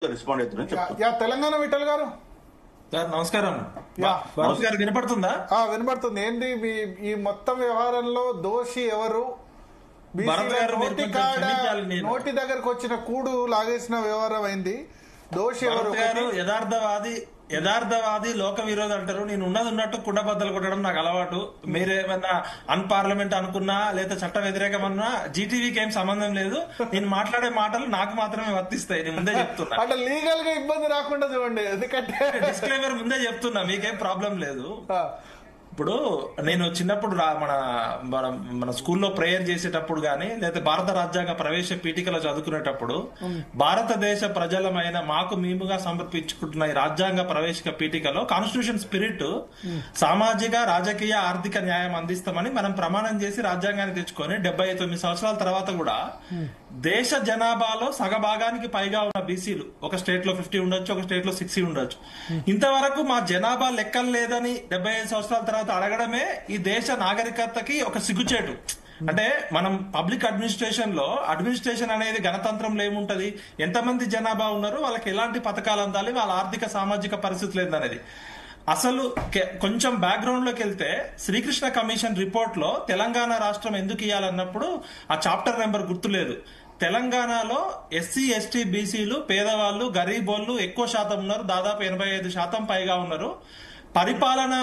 Respond అవుతుందని చెప్తాను. తెలంగాణ విఠల్ గారు సార్ నమస్కారం. నమస్కారం. వినపడుతుందా? వినపడుతుంది. ఏంటి ఈ మొత్తం వ్యవహారంలో దోషి ఎవరు? నోటి దగ్గరకు వచ్చిన కూడు లాగేసిన వ్యవహారం అయింది. దోషి ఎవరు? యథార్థవాది లోక విరోధి అంటారు. నేను ఉన్నట్టు కుండ బద్దలు కొట్టడం నాకు అలవాటు. మీరేమన్నా అన్పార్లమెంట్ అనుకున్నా లేదా చట్ట వ్యతిరేకమన్నా జీటీవీకి ఏం సంబంధం లేదు. నేను మాట్లాడే మాటలు నాకు మాత్రమే వర్తిస్తాయి. నేను ముందే చెప్తున్నా. అంటే లీగల్ గా ఇబ్బంది రాకుండా చూడండి. ఎందుకంటే డిస్క్లైమర్ ముందే చెప్తున్నా, మీకేం ప్రాబ్లం లేదు. ఇప్పుడు నేను చిన్నప్పుడు మన స్కూల్లో ప్రేయర్ చేసేటప్పుడు గానీ లేదా భారత రాజ్యాంగ ప్రవేశ పీఠికలో చదువుకునేటప్పుడు భారతదేశ ప్రజలమైన మాకు మేముగా సమర్పించుకుంటున్న ఈ రాజ్యాంగ ప్రవేశిక పీఠికలో కాన్స్టిట్యూషన్ స్పిరిట్ సామాజిక రాజకీయ ఆర్థిక న్యాయం అందిస్తామని మనం ప్రమాణం చేసి రాజ్యాంగాన్ని తెచ్చుకొని 79 సంవత్సరాల తర్వాత కూడా దేశ జనాభాలో సగభాగానికి పైగా ఉన్న బీసీలు ఒక స్టేట్ లో 50 ఉండొచ్చు, ఒక స్టేట్ లో 60 ఉండొచ్చు. ఇంతవరకు మా జనాభా లెక్కలు లేదని 75 సంవత్సరాల తర్వాత అడగడమే ఈ దేశ నాగరికతకి ఒక సిగ్గుచేటు. అంటే మనం పబ్లిక్ అడ్మినిస్ట్రేషన్ అనేది గణతంత్రంలో ఏముంటది, ఎంతమంది జనాభా ఉన్నారు, వాళ్ళకి ఎలాంటి పథకాలు అందాలి, వాళ్ళ ఆర్థిక సామాజిక పరిస్థితులు ఏందనేది. అసలు కొంచెం బ్యాక్గ్రౌండ్ లోకి వెళ్తే శ్రీకృష్ణ కమిషన్ రిపోర్ట్ లో తెలంగాణ రాష్ట్రం ఎందుకు ఇవ్వాలన్నప్పుడు ఆ చాప్టర్ నెంబర్ గుర్తులేదు. తెలంగాణలో ఎస్సీ ఎస్టీ బీసీలు పేదవాళ్ళు గరీబోళ్ళు ఎక్కువ శాతం ఉన్నారు, దాదాపు 85% పైగా ఉన్నారు. పరిపాలన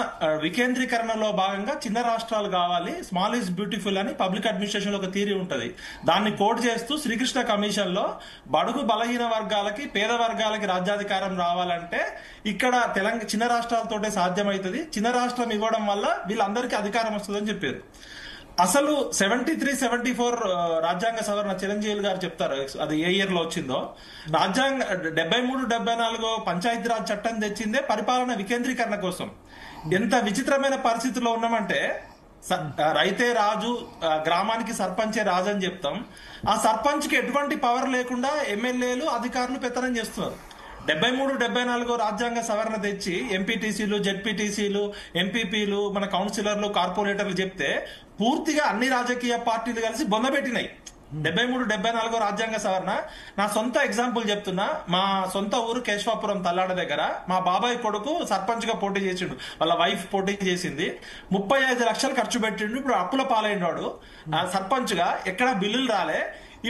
వికేంద్రీకరణలో భాగంగా చిన్న రాష్ట్రాలు కావాలి, స్మాల్ ఈజ్ బ్యూటిఫుల్ అని పబ్లిక్ అడ్మినిస్ట్రేషన్ లో ఒక థియరీ ఉంటది. దాన్ని కోట్ చేస్తూ శ్రీకృష్ణ కమిషన్ లో బడుగు బలహీన వర్గాలకి పేద వర్గాలకి రాజ్యాధికారం రావాలంటే ఇక్కడ చిన్న రాష్ట్రాలతోటే సాధ్యమవుతుంది, చిన్న రాష్ట్రం ఇవ్వడం వల్ల వీళ్ళందరికీ అధికారం వస్తుందని చెప్పారు. అసలు 73-74 రాజ్యాంగ సవరణ చిరంజీవి గారు చెప్తారు, అది ఏ ఇయర్ లో వచ్చిందో. రాజ్యాంగ 73-74 పంచాయతీరాజ్ చట్టం తెచ్చిందే పరిపాలన వికేంద్రీకరణ కోసం. ఎంత విచిత్రమైన పరిస్థితిలో ఉన్నామంటే రైతే రాజు, గ్రామానికి సర్పంచే రాజు అని చెప్తాం. ఆ సర్పంచ్ కి ఎటువంటి పవర్ లేకుండా ఎమ్మెల్యేలు అధికారులు పెత్తనం చేస్తున్నారు. 73-74 రాజ్యాంగ సవరణ తెచ్చి ఎంపీటీసీలు, జెడ్పీటీసీలు, ఎంపీపీలు, మన కౌన్సిలర్లు, కార్పొరేటర్లు చెప్తే పూర్తిగా అన్ని రాజకీయ పార్టీలు కలిసి బొందబెట్టినాయి. 73-74 రాజ్యాంగ సవరణ. నా సొంత ఎగ్జాంపుల్ చెప్తున్నా. మా సొంత ఊరు కేశవాపురం తల్లాడ దగ్గర మా బాబాయ్ కొడుకు సర్పంచ్ గా పోటీ చేసిండు, వాళ్ళ వైఫ్ పోటీ చేసింది. 35 లక్షలు ఖర్చు పెట్టిండు. ఇప్పుడు అప్పుల పాలైనవాడు సర్పంచ్ గా, ఎక్కడ బిల్లులు రాలే.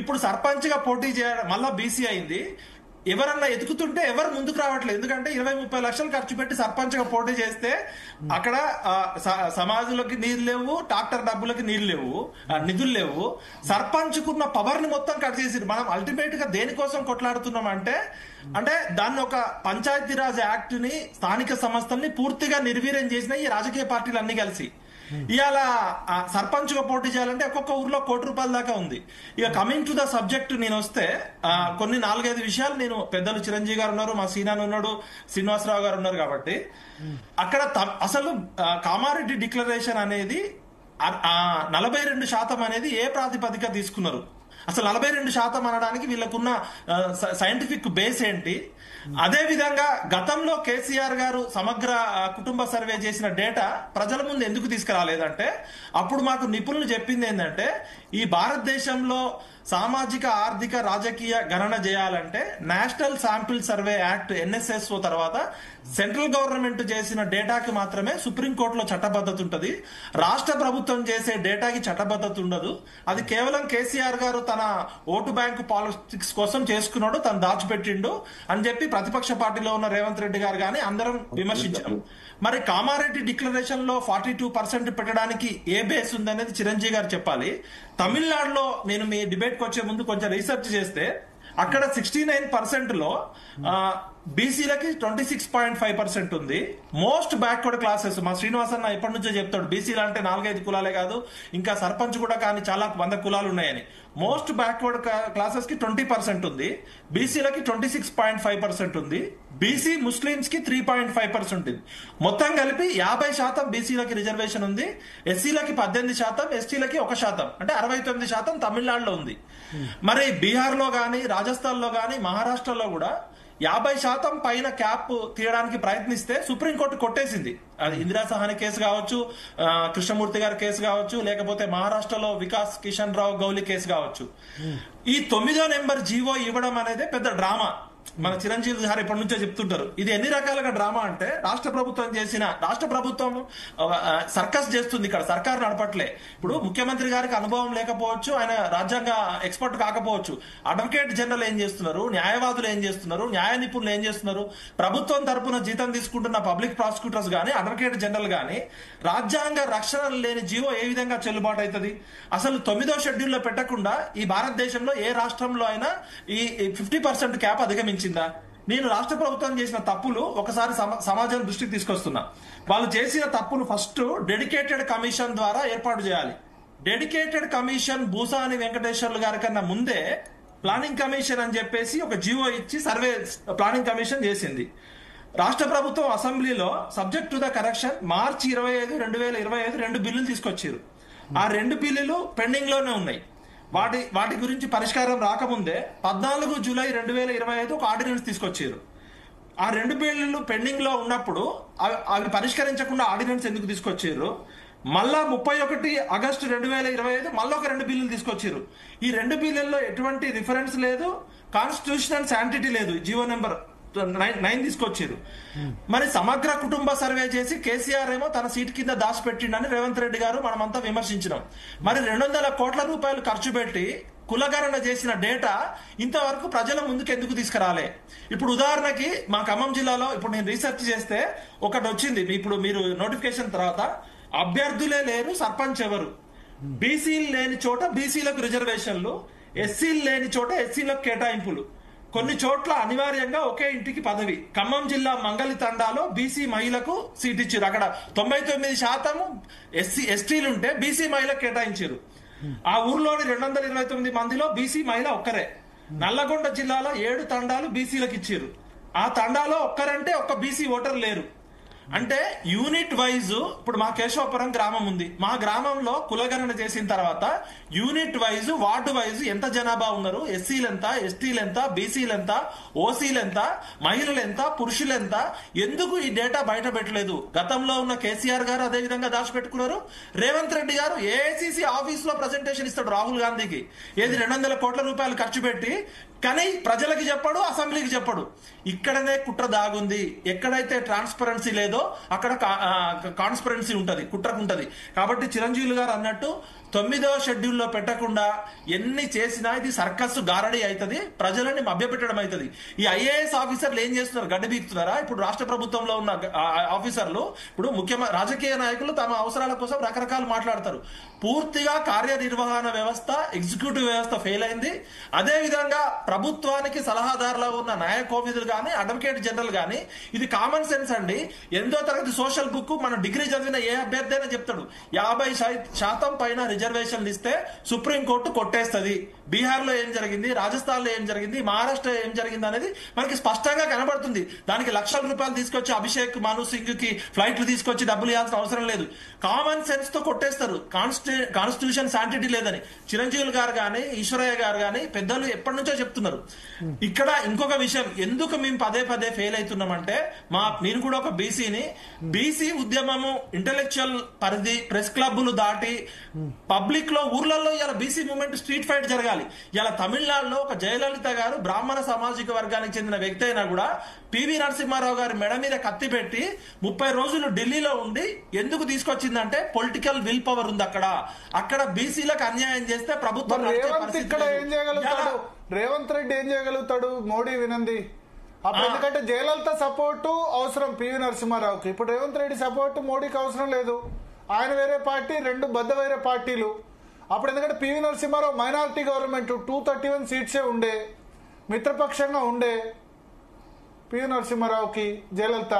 ఇప్పుడు సర్పంచ్ గా పోటీ చేయడం మళ్ళా బీసీ అయింది. ఎవరన్నా ఎదుగుతుంటే ఎవరు ముందుకు రావట్లేదు. ఎందుకంటే 20-30 లక్షలు ఖర్చు పెట్టి సర్పంచ్ గా పోటీ చేస్తే అక్కడ సమాజంలోకి నీళ్లు లేవు, ట్రాక్టర్ డబ్బులకి నిధులు లేవు. సర్పంచ్ కున్న పవర్ ని మొత్తం కట్ చేసి మనం అల్టిమేట్ గా దేనికోసం కొట్లాడుతున్నాం అంటే దాన్ని ఒక పంచాయతీరాజ్ యాక్ట్ ని, స్థానిక సంస్థల్ని పూర్తిగా నిర్వీర్యం చేసిన ఈ రాజకీయ పార్టీలు అన్ని కలిసి ఇవాళ సర్పంచ్ గా పోటీ చేయాలంటే ఒక్కొక్క ఊర్లో ₹1,00,00,000 దాకా ఉంది. ఇక కమింగ్ టు ద సబ్జెక్ట్ నేను వస్తే కొన్ని 4-5 విషయాలు నేను పెద్దలు చిరంజీవి గారు ఉన్నారు, మా సీనాన్ ఉన్నాడు, శ్రీనివాసరావు గారు ఉన్నారు కాబట్టి అక్కడ అసలు కామారెడ్డి డిక్లరేషన్ అనేది 42% అనేది ఏ ప్రాతిపదిక తీసుకున్నారు, అసలు 42% అనడానికి వీళ్ళకున్న సైంటిఫిక్ బేస్ ఏంటి? అదే విధంగా గతంలో కేసీఆర్ గారు సమగ్ర కుటుంబ సర్వే చేసిన డేటా ప్రజల ముందు ఎందుకు తీసుకురాలేదంటే అప్పుడు మాకు నిపుణులు చెప్పింది ఏంటంటే ఈ భారతదేశంలో సామాజిక ఆర్థిక రాజకీయ గణన చేయాలంటే national sample survey act NSSO తర్వాత సెంట్రల్ గవర్నమెంట్ చేసిన డేటాకి మాత్రమే సుప్రీంకోర్టులో చట్టబద్ధత ఉంటది. రాష్ట్ర ప్రభుత్వం చేసే డేటాకి చట్టబద్ధత ఉండదు. అది కేవలం కేసీఆర్ గారు తన ఓటు బ్యాంకు పాలిటిక్స్ కోసం చేసుకున్నాడు, తను దాచిపెట్టిండు అని చెప్పి ప్రతిపక్ష పార్టీలో ఉన్న రేవంత్ రెడ్డి గారు గాని అందరం విమర్శించాం. మరి కామారెడ్డి డిక్లరేషన్ లో 42% పెట్టడానికి ఏ బేస్ ఉందనేది చిరంజీవి గారు చెప్పాలి. తమిళనాడులో నేను మీ డిబేట్ కి వచ్చే ముందు కొంచెం రీసెర్చ్ చేస్తే అక్కడ 69% లో బీసీలకి 26.5% ఉంది. మోస్ట్ బ్యాక్వర్డ్ క్లాసెస్ మా శ్రీనివాస్ అన్న ఎప్పటి నుంచో చెప్తాడు, బీసీలు అంటే 4-5 కులాలే కాదు, ఇంకా సర్పంచ్ కూడా కానీ చాలా 100 కులాలు ఉన్నాయని. మోస్ట్ బ్యాక్వర్డ్ క్లాసెస్ కి 20% ఉంది, బీసీలకి 26.5% ఉంది, బీసీ ముస్లింస్ కి 3.5% ఉంది. మొత్తం కలిపి 50% బీసీలకి రిజర్వేషన్ ఉంది, ఎస్సీలకి 18%, ఎస్టీలకి 1%, అంటే 69% తమిళనాడులో ఉంది. మరి బీహార్ లో గానీ, రాజస్థాన్ లో గానీ, మహారాష్ట్రలో కూడా 50% పైన క్యాప్ తీయడానికి ప్రయత్నిస్తే సుప్రీంకోర్టు కొట్టేసింది. అది ఇందిరా సహాని కేసు కావచ్చు, కృష్ణమూర్తి గారి కేసు కావచ్చు, లేకపోతే మహారాష్ట్రలో వికాస్ కిషన్ రావు గౌలి కేసు కావచ్చు. ఈ 9వ నెంబర్ జీవో ఇవ్వడం అనేది పెద్ద డ్రామా. మన చిరంజీవి గారు ఇప్పటి నుంచో చెప్తుంటారు. ఇది ఎన్ని రకాలుగా డ్రామా అంటే రాష్ట్ర ప్రభుత్వం సర్కస్ చేస్తుంది. ఇక్కడ సర్కారు నడపట్లే. ఇప్పుడు ముఖ్యమంత్రి గారికి అనుభవం లేకపోవచ్చు, ఆయన రాజ్యాంగ ఎక్స్పర్ట్ కాకపోవచ్చు. అడ్వకేట్ జనరల్ ఏం చేస్తున్నారు, న్యాయవాదులు ఏం చేస్తున్నారు, న్యాయ నిపుణులు ఏం చేస్తున్నారు, ప్రభుత్వం తరపున జీతం తీసుకుంటున్న పబ్లిక్ ప్రాసిక్యూటర్స్ గానీ, అడ్వకేట్ జనరల్ గానీ రాజ్యాంగ రక్షణ లేని జీవో ఏ విధంగా చెల్లుబాటు అవుతుంది? అసలు 9వ షెడ్యూల్లో పెట్టకుండా ఈ భారతదేశంలో ఏ రాష్ట్రంలో అయినా ఈ 50% క్యాప్ అధిగమించిందా? నేను రాష్ట్ర ప్రభుత్వం చేసిన తప్పులు ఒకసారి సమాజం దృష్టికి తీసుకొస్తున్నా. వాళ్ళు చేసిన తప్పును ఫస్ట్ డెడికేటెడ్ కమిషన్ ద్వారా ఏర్పాటు చేయాలి. డెడికేటెడ్ కమిషన్ భూసాని వెంకటేశ్వర్లు గారి కన్నా ముందే ప్లానింగ్ కమిషన్ అని చెప్పేసి ఒక జీవో ఇచ్చి సర్వే ప్లానింగ్ కమిషన్ చేసింది. రాష్ట్ర ప్రభుత్వం అసెంబ్లీలో సబ్జెక్ట్ టు ద కరెక్షన్ మార్చి 25, 2025 2 బిల్లులు తీసుకొచ్చారు. ఆ 2 బిల్లులు పెండింగ్ లోనే ఉన్నాయి. వాటి గురించి పరిష్కారం రాకముందే 14 జూలై 2025 ఒక ఆర్డినెన్స్ తీసుకొచ్చారు. ఆ 2 బిల్లులు పెండింగ్ లో ఉన్నప్పుడు అవి పరిష్కరించకుండా ఆర్డినెన్స్ ఎందుకు తీసుకొచ్చారు? మళ్ళా 31 ఆగస్టు 2025 మళ్ళీ ఒక 2 బిల్లులు తీసుకొచ్చారు. ఈ 2 బిల్లుల్లో ఎటువంటి రిఫరెన్స్ లేదు, కాన్స్టిట్యూషనల్ శాంటిటీ లేదు. జీవో నెంబర్ 9 తీసుకొచ్చారు. మరి సమగ్ర కుటుంబ సర్వే చేసి కేసీఆర్ ఏమో తన సీట్ కింద దాచిపెట్టిండని రేవంత్ రెడ్డి గారు మనమంతా విమర్శించినాం. మరి 200 కోట్ల రూపాయలు ఖర్చు పెట్టి కులగణన చేసిన డేటా ఇంతవరకు ప్రజల ముందుకు ఎందుకు తీసుకురాలే? ఇప్పుడు ఉదాహరణకి మా ఖమ్మం జిల్లాలో ఇప్పుడు నేను రీసెర్చ్ చేస్తే ఒకటి వచ్చింది. ఇప్పుడు మీరు నోటిఫికేషన్ తర్వాత అభ్యర్థులే లేరు, సర్పంచ్ ఎవరు, బీసీలు లేని చోట బీసీలకు రిజర్వేషన్లు, ఎస్సీలు లేని చోట ఎస్సీలకు కేటాయింపులు, కొన్ని చోట్ల అనివార్యంగా ఒకే ఇంటికి పదవి. ఖమ్మం జిల్లా మంగళి తండాలో బీసీ మహిళకు సీట్ ఇచ్చారు. అక్కడ 99% ఎస్టీలుంటే బీసీ మహిళకు కేటాయించారు. ఆ ఊర్లోని 229 మందిలో బీసీ మహిళ ఒక్కరే. నల్లగొండ జిల్లాలో 7 తండాలు బీసీలకు ఇచ్చారు. ఆ తండాలో ఒక్కరంటే ఒక్క బీసీ ఓటర్ లేరు. అంటే యూనిట్ వైజ్ ఇప్పుడు మా కేశవపురం గ్రామం ఉంది. మా గ్రామంలో కులగణన చేసిన తర్వాత యూనిట్ వైజ్ వార్డు వైజ్ ఎంత జనాభా ఉన్నారు, ఎస్సీలు ఎంత, ఎస్టీలు ఎంత, బీసీలు ఎంత, ఓసీలు ఎంత, మహిళలు ఎంత, పురుషులు ఎంత, ఎందుకు ఈ డేటా బయట పెట్టలేదు? గతంలో ఉన్న కేసీఆర్ గారు అదే విధంగా దాచిపెట్టుకున్నారు. రేవంత్ రెడ్డి గారు ఏఐసీసీ ఆఫీస్ లో ప్రజెంటేషన్ ఇస్తాడు రాహుల్ గాంధీకి, ఏది 200 కోట్ల రూపాయలు ఖర్చు పెట్టి, కానీ ప్రజలకి చెప్పడు, అసెంబ్లీకి చెప్పడు. ఇక్కడనే కుట్ర దాగుంది. ఎక్కడైతే ట్రాన్స్పరెన్సీ లేదో అక్కడ కాన్స్పరెన్సీ ఉంటది, కుట్రకుంటది. కాబట్టి చిరంజీవి గారు అన్నట్టు 9వ షెడ్యూల్లో పెట్టకుండా ఎన్ని చేసినా ఇది సర్కస్ గారడీ అవుతుంది, ప్రజలని మభ్యపెట్టడం అవుతుంది. ఈ ఐఏఎస్ ఆఫీసర్లు ఏం చేస్తున్నారు? గడ్డి బీకుతున్నారా? ఇప్పుడు రాష్ట్ర ప్రభుత్వంలో ఉన్న ఆఫీసర్లు, ఇప్పుడు రాజకీయ నాయకులు తమ అవసరాల కోసం రకరకాలు మాట్లాడతారు. పూర్తిగా కార్యనిర్వహణ వ్యవస్థ, ఎగ్జిక్యూటివ్ వ్యవస్థ ఫెయిల్ అయింది. అదే విధంగా ప్రభుత్వానికి సలహాదారులో ఉన్న న్యాయ కోవిదులు గానీ, అడ్వకేట్ జనరల్ గానీ, ఇది కామన్ సెన్స్ అండి. 8వ తరగతి సోషల్ బుక్ మన డిగ్రీ చదివిన ఏ అభ్యర్థి అయినా చెప్తాడు. 50% పైన రిజర్వేషన్లు ఇస్తే సుప్రీంకోర్టు కొట్టేస్తుంది. బీహార్ లో ఏం జరిగింది, రాజస్థాన్ లో ఏం జరిగింది, మహారాష్ట్ర ఏం జరిగింది అనేది మనకి స్పష్టంగా కనబడుతుంది. దానికి లక్షల రూపాయలు తీసుకొచ్చి అభిషేక్ మను సింగ్ కి ఫ్లైట్లు తీసుకొచ్చి డబ్బులు ఇవ్వాల్సిన అవసరం లేదు. కామన్ సెన్స్ తో కొట్టేస్తారు. కాన్స్టిట్యూషన్ శాంటిటీ లేదని చిరంజీవులు గారు గాని, ఈశ్వరయ్య గారు గాని పెద్దలు ఎప్పటి నుంచో చెప్తున్నారు. ఇక్కడ ఇంకొక విషయం, ఎందుకు మేము పదే ఫెయిల్ అవుతున్నామంటే, నేను కూడా ఒక బీసీ ఉద్యమము ఇంటెలెక్చువల్ పరిధి, ప్రెస్ క్లబ్లు దాటి పబ్లిక్ లో ఊర్లలో ఇలా బీసీ మూవ్మెంట్ స్ట్రీట్ ఫైట్ జరగాలి. ఇలా తమిళనాడులో ఒక జయలలిత గారు బ్రాహ్మణ సామాజిక వర్గానికి చెందిన వ్యక్తి అయినా కూడా పివి నరసింహారావు గారి మెడ మీద కత్తి పెట్టి 30 రోజులు ఢిల్లీలో ఉండి ఎందుకు తీసుకొచ్చిందంటే పొలిటికల్ విల్ పవర్ ఉంది. అక్కడ బీసీలకు అన్యాయం చేస్తే ప్రభుత్వం రేవంత్ రెడ్డి ఏం చేయగలుగుతాడు? మోడీ వినంది అప్పుడు. ఎందుకంటే జయలలిత సపోర్టు అవసరం పివి నరసింహారావుకి, ఇప్పుడు రేవంత్ రెడ్డి సపోర్టు మోడీకి అవసరం లేదు. ఆయన వేరే పార్టీ, 2 బద్ద వేరే పార్టీలు. అప్పుడు ఎందుకంటే పివి నరసింహారావు మైనారిటీ గవర్నమెంట్ 231 సీట్సే ఉండే, మిత్రపక్షంగా ఉండే పివి నరసింహారావుకి జయలలిత.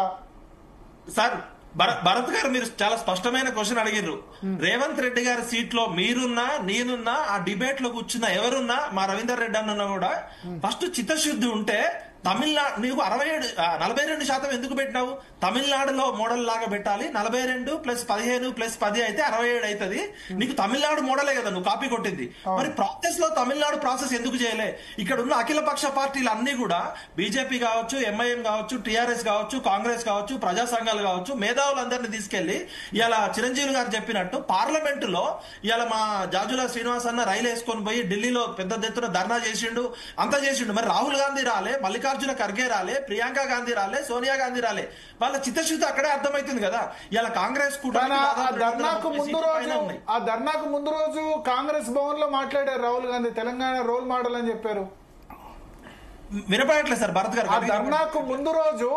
సార్ భరత్ గారు మీరు చాలా స్పష్టమైన క్వశ్చన్ అడిగిర్రు. రేవంత్ రెడ్డి గారి సీట్ లో మీరున్నా, నేనున్నా, ఆ డిబేట్ లో కూర్చున్న ఎవరున్నా, మా రవీందర్ రెడ్డి అన్న కూడా ఫస్ట్ చిత్తశుద్ధి ఉంటే తమిళనాడు నీకు 42% ఎందుకు పెట్టినావు? తమిళనాడులో మోడల్ లాగా పెట్టాలి. 42 + 15 + 10 అయితే 67 అవుతుంది. నీకు తమిళనాడు మోడలే కదా నువ్వు కాపీ కొట్టింది. మరి ప్రాసెస్ లో తమిళనాడు ప్రాసెస్ ఎందుకు చేయలే? ఇక్కడ ఉన్న అఖిల పక్ష పార్టీలు అన్ని కూడా బీజేపీ కావచ్చు, ఎంఐఎం కావచ్చు, టీఆర్ఎస్ కావచ్చు, కాంగ్రెస్ కావచ్చు, ప్రజా సంఘాలు కావచ్చు, మేధావులందరినీ తీసుకెళ్లి ఇలా చిరంజీవి గారు చెప్పినట్టు పార్లమెంట్ లో ఇలా మా జాజుల శ్రీనివాస్ అన్న రైలు వేసుకొని పోయి ఢిల్లీలో పెద్ద ఎత్తున ధర్నా చేసిండు, అంతా చేసిండు. మరి రాహుల్ గాంధీ రాలే, మల్లికార్జున మల్లికార్జున ఖర్గే రాలే, ప్రియాంక గాంధీ రాలే, సోనియా గాంధీ రాలే. వాళ్ళ చిత్తశుద్ధి అక్కడే అర్థమైతుంది కదా. ఇలా కాంగ్రెస్ ధర్నాకు ముందు రోజు కాంగ్రెస్ భవన్ లో మాట్లాడారు రాహుల్ గాంధీ, తెలంగాణ రోల్ మోడల్ అని చెప్పారు. వినపడట్లేదు సార్ భరత్ గారు. ధర్నాకు ముందు రోజు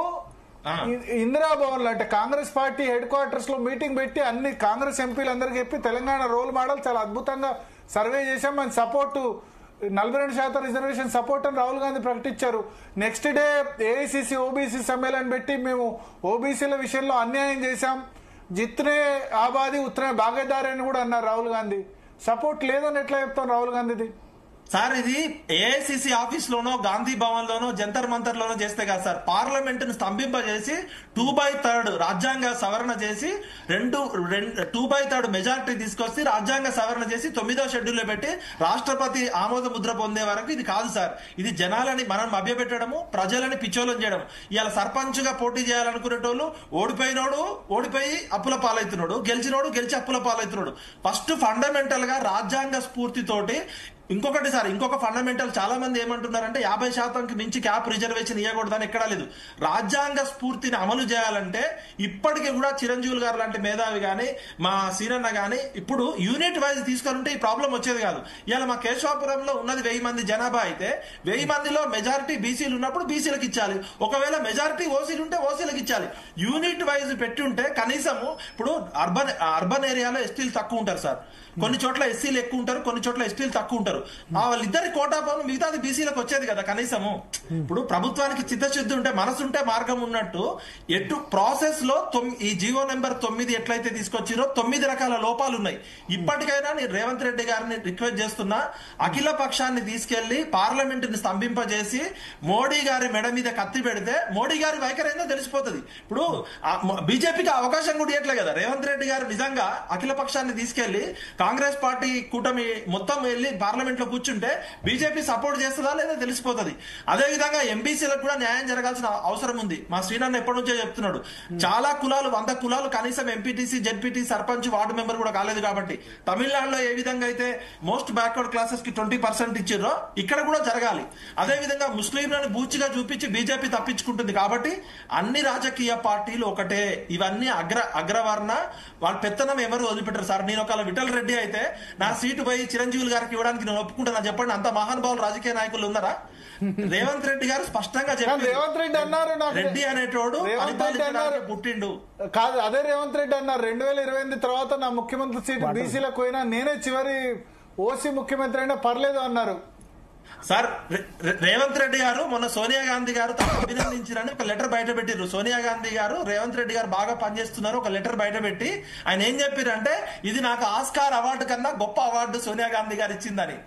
ఇందిరాభవన్ లో అంటే కాంగ్రెస్ పార్టీ హెడ్ క్వార్టర్స్ లో మీటింగ్ పెట్టి అన్ని కాంగ్రెస్ ఎంపీలు అందరికి చెప్పి తెలంగాణ రోల్ మోడల్ చాలా అద్భుతంగా సర్వే చేశాం, మన సపోర్టు 42% రిజర్వేషన్ సపోర్ట్ అని రాహుల్ గాంధీ ప్రకటించారు. నెక్స్ట్ డే ఏఐసిసి ఓబీసీ సమ్మేళనం పెట్టి మేము ఓబీసీల విషయంలో అన్యాయం చేశాం, జిత్నే ఆబాది ఉత్తనే భాగీదారి అని కూడా అన్నారు రాహుల్ గాంధీ. సపోర్ట్ లేదని ఎట్లా చెప్తాం రాహుల్ గాంధీది? సార్ ఇది ఏఐసిసి ఆఫీస్ లోనో గాంధీ భవన్ లోనో జంతర్ మంతర్ లోనో చేస్తే కాదు సార్. పార్లమెంట్ ను స్తంభింపజేసి 2/3 రాజ్యాంగ సవరణ చేసి 2/3 మెజారిటీ తీసుకొచ్చి రాజ్యాంగ సవరణ చేసి 9వ షెడ్యూల్ లో పెట్టి రాష్ట్రపతి ఆమోద ముద్ర పొందే వరకు ఇది కాదు సార్. ఇది జనాలని మనం మభ్యపెట్టడము, ప్రజలని పిచ్చోలం చేయడం. ఇవాళ సర్పంచ్ గా పోటీ చేయాలనుకునేటోళ్ళు ఓడిపోయి అప్పుల పాలవుతున్నాడు, గెలిచినోడు గెలిచి అప్పుల పాలవుతున్నాడు. ఫస్ట్ ఫండమెంటల్ గా రాజ్యాంగ స్ఫూర్తితోటి ఇంకొకటి సార్, ఇంకొక ఫండమెంటల్ చాలా మంది ఏమంటున్నారంటే 50%కి మించి క్యాప్ రిజర్వేషన్ ఇవ్వకూడదని ఎక్కడా లేదు. రాజ్యాంగ స్ఫూర్తిని అమలు చేయాలంటే ఇప్పటికీ కూడా చిరంజీవులు గారు లాంటి మేధావి గాని, మా సీనన్న గాని ఇప్పుడు యూనిట్ వైజ్ తీసుకుంటే ఈ ప్రాబ్లం వచ్చేది కాదు. ఇవాళ మా కేశవాపురంలో ఉన్నది 1000 మంది జనాభా అయితే 1000 మందిలో మెజారిటీ బీసీలు ఉన్నప్పుడు బీసీలకు ఇచ్చాలి, ఒకవేళ మెజారిటీ ఓసీలు ఉంటే ఓసీలకు ఇచ్చాలి. యూనిట్ వైజ్ పెట్టి ఉంటే కనీసము ఇప్పుడు అర్బన్ ఏరియాలో ఎస్టీలు తక్కువ ఉంటారు సార్, కొన్ని చోట్ల ఎస్సీలు ఎక్కువ ఉంటారు, కొన్ని చోట్ల ఎస్టీలు తక్కువ ఉంటారు. వాళ్ళిద్దరి కోటా పనులు మిగతాది బీసీలకు వచ్చేది కదా కనీసము. ఇప్పుడు ప్రభుత్వానికి చిత్తశుద్ధి ఉంటే మనసుంటే మార్గం ఉన్నట్టు ఎటు ప్రాసెస్ లో ఈ జీవో నెంబర్ 9 ఎట్లయితే తీసుకొచ్చిరో 9 రకాల లోపాలు ఉన్నాయి. ఇప్పటికైనా నేను రేవంత్ రెడ్డి గారిని రిక్వెస్ట్ చేస్తున్నా, అఖిల పక్షాన్ని తీసుకెళ్లి పార్లమెంట్ ని స్తంభింపజేసి మోడీ గారి మెడ మీద కత్తి పెడితే మోడీ గారి వైఖరి ఏందో తెలిసిపోతుంది. ఇప్పుడు బీజేపీకి అవకాశం కూడా ఇవ్వట్లే కదా. రేవంత్ రెడ్డి గారు నిజంగా అఖిల పక్షాన్ని తీసుకెళ్లి కాంగ్రెస్ పార్టీ కూటమి మొత్తం వెళ్లి పార్లమెంట్ లో కూర్చుంటే బీజేపీ సపోర్ట్ చేస్తుందా లేదా తెలిసిపోతుంది. అదే విధంగా ఎంబీసీలకు కూడా న్యాయం జరగాల్సిన అవసరం ఉంది. మా శ్రీనాథ్ ఎప్పటి నుంచో చెప్తున్నాడు, చాలా కులాలు 100 కులాలు కనీసం MPTC, ZPT, sarpanch, ward member కూడా కాలేదు కాబట్టి తమిళనాడులో ఏ విధంగా అయితే మోస్ట్ బ్యాక్వర్డ్ క్లాసెస్ కి 20% ఇచ్చిర్రో ఇక్కడ కూడా జరగాలి. అదే విధంగా ముస్లింలను బూచిగా చూపించి బీజేపీ తప్పించుకుంటుంది కాబట్టి అన్ని రాజకీయ పార్టీలు ఒకటే. ఇవన్నీ అగ్రవర్ణ వాళ్ళ పెత్తనం ఎవరు వదిలిపెట్టారు సార్. నేను ఒకవేళ విఠల్ రెడ్డి అయితే నా సీటు పోయి చిరంజీవులు గారికి ఇవ్వడానికి నేను ఒప్పుకుంటున్నా చెప్పండి. అంత మహానుభావులు రాజకీయ నాయకులు ఉన్నారా? రేవంత్ రెడ్డి గారు స్పష్టంగా చెప్పారు, రేవంత్ రెడ్డి అన్నారు రెడ్డి అనేటోడు పుట్టిండు కాదు. అదే రేవంత్ రెడ్డి అన్నారు 2028 తర్వాత నా ముఖ్యమంత్రి సీటు బీసీలకు పోయినా నేనే చివరి ఓసీ ముఖ్యమంత్రి అయినా పర్లేదు అన్నారు సార్. రేవంత్ రెడ్డి గారు మొన్న సోనియా గాంధీ గారు తను అభినందించారని ఒక లెటర్ బయట పెట్టిర్రు. సోనియా గాంధీ గారు రేవంత్ రెడ్డి గారు బాగా పనిచేస్తున్నారు ఒక లెటర్ బయట పెట్టి ఆయన ఏం చెప్పారంటే ఇది నాకు ఆస్కార్ అవార్డు కన్నా గొప్ప అవార్డు సోనియా గాంధీ గారు ఇచ్చిందని.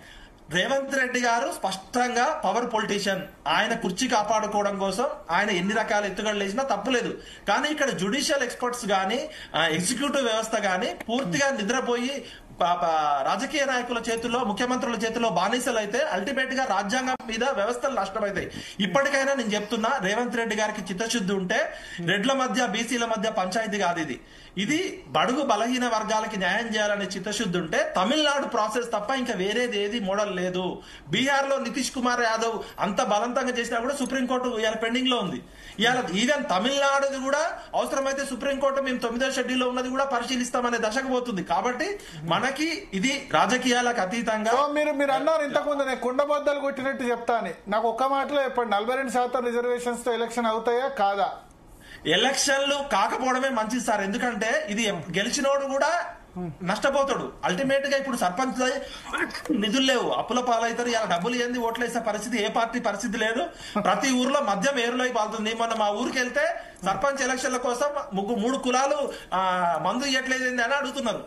రేవంత్ రెడ్డి గారు స్పష్టంగా పవర్ పొలిటీషియన్, ఆయన కుర్చీ కాపాడుకోవడం కోసం ఆయన ఎన్ని రకాల ఎత్తుగడలు వేసినా తప్పులేదు. కానీ ఇక్కడ జ్యుడిషియల్ ఎక్స్పర్ట్స్ గానీ ఎగ్జిక్యూటివ్ వ్యవస్థ గానీ పూర్తిగా నిద్రపోయి రాజకీయ నాయకుల చేతుల్లో, ముఖ్యమంత్రుల చేతుల్లో బానిసలు అయితే అల్టిమేట్ గా రాజ్యాంగం మీద వ్యవస్థలు నష్టమవుతాయి. ఇప్పటికైనా నేను చెప్తున్నా, రేవంత్ రెడ్డి గారికి చిత్తశుద్ధి ఉంటే రెడ్ల మధ్య బీసీల మధ్య పంచాయతీ కాదు ఇది బడుగు బలహీన వర్గాలకి న్యాయం చేయాలనే చిత్తశుద్ధి ఉంటే తమిళనాడు ప్రాసెస్ తప్ప ఇంకా వేరేది ఏది మోడల్ లేదు. బీహార్ లో నితీష్ కుమార్ యాదవ్ అంత బలవంతంగా చేసినా కూడా సుప్రీంకోర్టు ఇవాళ పెండింగ్ లో ఉంది. ఇవాళ ఈవెన్ తమిళనాడుది కూడా అవసరమైతే సుప్రీంకోర్టు మేము 9వ షెడ్యూల్లో ఉన్నది కూడా పరిశీలిస్తామనే దశకు పోతుంది. కాబట్టి మనకి ఇది రాజకీయాలకు అతీతంగా మీరు అన్నారు ఇంతకుముందు నేను కుండబద్దలు కొట్టినట్టు చెప్తా అని. నాకు ఒక్క మాటలో చెప్పండి, 42% రిజర్వేషన్స్ తో ఎలక్షన్ అవుతాయా కాదా? ఎలక్షన్లు కాకపోవడమే మంచిది సార్. ఎందుకంటే ఇది గెలిచినోడు కూడా నష్టపోతాడు. అల్టిమేట్ గా ఇప్పుడు సర్పంచ్ నిధులు లేవు, అప్పుల పాలవుతారు. ఇలా డబ్బులు ఏంది ఓట్లు వేసే పరిస్థితి ఏ పార్టీ పరిస్థితి లేదు. ప్రతి ఊర్లో మద్యం ఏరులోకి పాలుతుంది. మొన్న మా ఊరికి వెళ్తే సర్పంచ్ ఎలక్షన్ల కోసం 3 కులాలు మందు ఇవ్వట్లేదు అని అడుగుతున్నారు.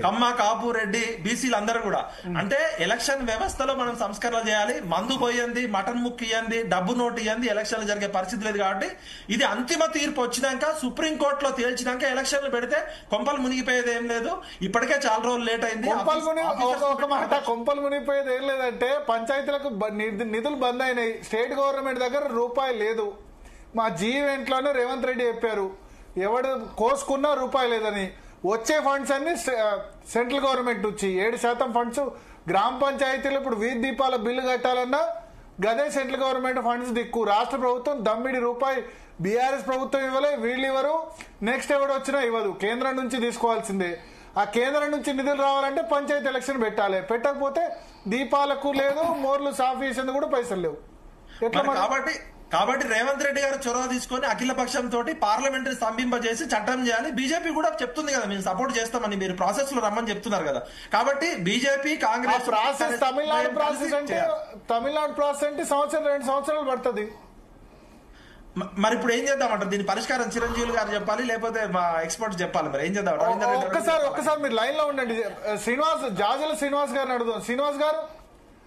కమ్మ, కాపు, రెడ్డి, బీసీలు అందరూ కూడా. అంటే ఎలక్షన్ వ్యవస్థలో మనం సంస్కరణ చేయాలి. మందు పోయింది, మటన్ ముక్కు ఇయ్యండి, డబ్బు నోటు ఇయ్యండి, ఎలక్షన్లు జరిగే పరిస్థితి లేదు. కాబట్టి ఇది అంతిమ తీర్పు వచ్చినాక సుప్రీంకోర్టులో తేల్చినాక ఎలక్షన్లు పెడితే కొంపలు మునిగిపోయేది ఏం లేదు. ఇప్పటికే చాలా రోజులు లేట్ అయింది. ఒక మాట, కొంపలు మునిగిపోయేది ఏం లేదంటే పంచాయతీలకు నిధులు బంద్ అయినాయి. స్టేట్ గవర్నమెంట్ దగ్గర రూపాయి లేదు. మా జీవెంట్ లోనే రేవంత్ రెడ్డి చెప్పారు ఎవడు కోసుకున్నా రూపాయి లేదని. వచ్చే ఫండ్స్ అన్ని సెంట్రల్ గవర్నమెంట్ నుంచి 7% ఫండ్స్ గ్రామ పంచాయతీలు ఇప్పుడు వీధి దీపాల బిల్లు కట్టాలన్నా గదే సెంట్రల్ గవర్నమెంట్ ఫండ్స్ దిక్కు. రాష్ట్ర ప్రభుత్వం దమ్మిడి రూపాయి బీఆర్ఎస్ ప్రభుత్వం ఇవ్వలే, వీళ్ళు ఇవ్వరు, నెక్స్ట్ ఎవడు వచ్చినా ఇవ్వదు. కేంద్రం నుంచి తీసుకోవాల్సిందే. ఆ కేంద్రం నుంచి నిధులు రావాలంటే పంచాయతీ ఎలక్షన్ పెట్టాలి. పెట్టకపోతే దీపాలకు లేదు, మోర్లు సాఫ్ చేసేందుకు కూడా పైసలు లేవు. కాబట్టి రేవంత్ రెడ్డి గారు చొరవ తీసుకొని అఖిల పక్షంతో పార్లమెంటరీ స్తంభింపజేసి చట్టం చేయాలి. బీజేపీ కూడా చెప్తుంది కదా మేము సపోర్ట్ చేస్తామని, మీరు ప్రాసెస్ లో రమ్మని చెప్తున్నారు కదా. కాబట్టి BJP Congress process Tamil Nadu process అంటే సంవత్సరం 2 సంవత్సరాలు పడుతుంది. మరి ఇప్పుడు ఏం చేద్దామంటారు? దీని పరిష్కారం చిరంజీవి గారు చెప్పాలి, లేకపోతే మా ఎక్స్పర్ట్స్ చెప్పాలి. మరి ఏం చేద్దాం? ఒక్కసారి మీరు లైన్ లో ఉండండి. జాజల శ్రీనివాస్ గారిని అడుగుదాం. శ్రీనివాస్ గారు,